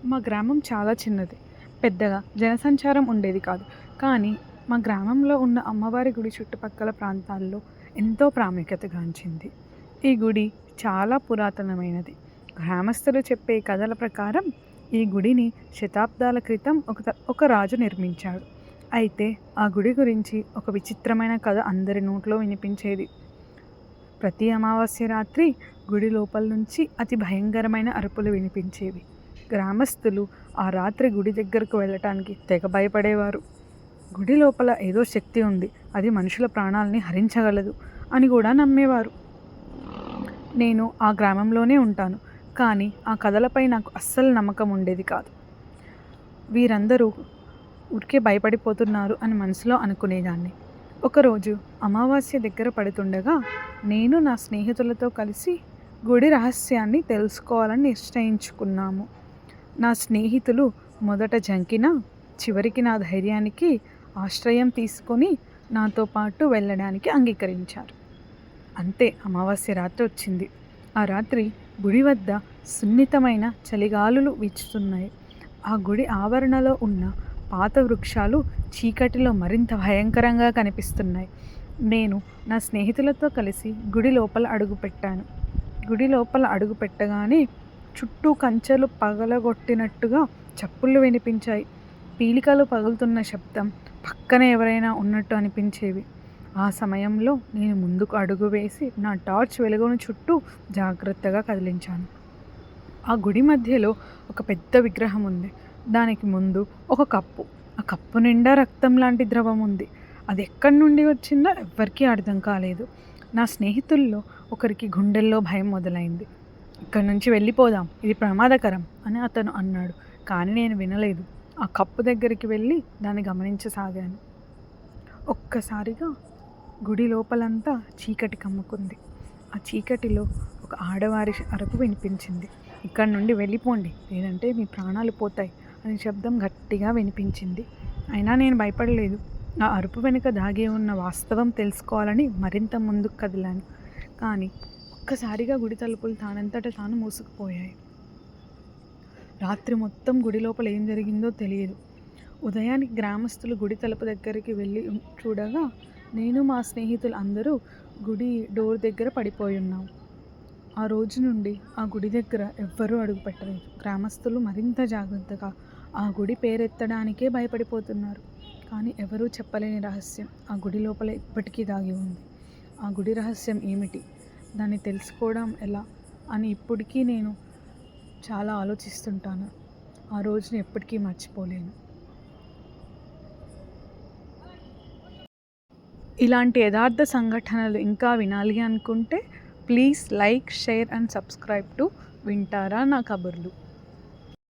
మా గ్రామం చాలా చిన్నది. పెద్దగా జనసంచారం ఉండేది కాదు. కానీ మా గ్రామంలో ఉన్న అమ్మవారి గుడి చుట్టుపక్కల ప్రాంతాల్లో ఎంతో ప్రాముఖ్యతగాంచింది. ఈ గుడి చాలా పురాతనమైనది. గ్రామస్తులు చెప్పే కథల ప్రకారం ఈ గుడిని శతాబ్దాల క్రితం ఒక రాజు నిర్మించాడు. అయితే ఆ గుడి గురించి ఒక విచిత్రమైన కథ అందరి నోట్లో వినిపించేది. ప్రతి అమావాస్య రాత్రి గుడి లోపల నుంచి అతి భయంకరమైన అరుపులు వినిపించేవి. గ్రామస్తులు ఆ రాత్రి గుడి దగ్గరకు వెళ్ళటానికి తెగ భయపడేవారు. గుడి లోపల ఏదో శక్తి ఉంది, అది మనుషుల ప్రాణాలని హరించగలదు అని కూడా నమ్మేవారు. నేను ఆ గ్రామంలోనే ఉంటాను, కానీ ఆ కథలపై నాకు అస్సలు నమ్మకం ఉండేది కాదు. వీరందరూ ఊరికే భయపడిపోతున్నారు అని మనసులో అనుకునేదాన్ని. ఒకరోజు అమావాస్య దగ్గర పడుతుండగా నేను నా స్నేహితులతో కలిసి గుడి రహస్యాన్ని తెలుసుకోవాలని నిశ్చయించుకున్నాము. నా స్నేహితులు మొదట జంకినా చివరికి నా ధైర్యానికి ఆశ్రయం తీసుకొని నాతో పాటు వెళ్ళడానికి అంగీకరించారు. అంతే, అమావాస్య రాత్రి వచ్చింది. ఆ రాత్రి గుడి వద్ద సున్నితమైన చలిగాలులు వీచుతున్నాయి. ఆ గుడి ఆవరణలో ఉన్న పాత వృక్షాలు చీకటిలో మరింత భయంకరంగా కనిపిస్తున్నాయి. నేను నా స్నేహితులతో కలిసి గుడి లోపల అడుగుపెట్టాను. గుడి లోపల అడుగు పెట్టగానే చుట్టూ కంచెలు పగలగొట్టినట్టుగా చప్పుళ్ళు వినిపించాయి. పీలికలు పగులుతున్న శబ్దం, పక్కన ఎవరైనా ఉన్నట్టు అనిపించేవి. ఆ సమయంలో నేను ముందుకు అడుగు వేసి నా టార్చ్ వెలుగును చుట్టూ జాగ్రత్తగా కదిలించాను. ఆ గుడి మధ్యలో ఒక పెద్ద విగ్రహం ఉంది. దానికి ముందు ఒక కప్పు. ఆ కప్పు నిండా రక్తం లాంటి ద్రవం ఉంది. అది ఎక్కడి నుండి వచ్చిందో ఎవ్వరికీ అర్థం కాలేదు. నా స్నేహితుల్లో ఒకరికి గుండెల్లో భయం మొదలైంది. ఇక్కడి నుంచి వెళ్ళిపోదాం, ఇది ప్రమాదకరం అని అతను అన్నాడు. కానీ నేను వినలేదు. ఆ కప్పు దగ్గరికి వెళ్ళి దాన్ని గమనించసాగాను. ఒక్కసారిగా గుడి లోపలంతా చీకటి కమ్ముకుంది. ఆ చీకటిలో ఒక ఆడవారి అరుపు వినిపించింది. ఇక్కడి నుండి వెళ్ళిపోండి, లేదంటే మీ ప్రాణాలు పోతాయి అని శబ్దం గట్టిగా వినిపించింది. అయినా నేను భయపడలేదు. ఆ అరుపు వెనుక దాగి ఉన్న వాస్తవం తెలుసుకోవాలని మరింత ముందుకు కదిలాను. కానీ ఒక్కసారిగా గుడి తలుపులు తానంతట తాను మూసుకుపోయాయి. రాత్రి మొత్తం గుడి లోపల ఏం జరిగిందో తెలియదు. ఉదయానికి గ్రామస్తులు గుడి తలుపు దగ్గరికి వెళ్ళి చూడగా నేను మా స్నేహితులు అందరూ గుడి డోర్ దగ్గర పడిపోయి ఉన్నాం. ఆ రోజు నుండి ఆ గుడి దగ్గర ఎవ్వరూ అడుగు పెట్టలేదు. గ్రామస్తులు మరింత జాగ్రత్తగా ఆ గుడి పేరెత్తడానికే భయపడిపోతున్నారు. కానీ ఎవరూ చెప్పలేని రహస్యం ఆ గుడి లోపల ఇప్పటికీ దాగి ఉంది. ఆ గుడి రహస్యం ఏమిటి, దాన్ని తెలుసుకోవడం ఎలా అని ఇప్పటికీ నేను చాలా ఆలోచిస్తుంటాను. ఆ రోజుని ఎప్పటికీ మర్చిపోలేను. ఇలాంటి యథార్థ సంఘటనలు ఇంకా వినాలి అనుకుంటే please like, share and subscribe to వింటారా నా కబుర్లు.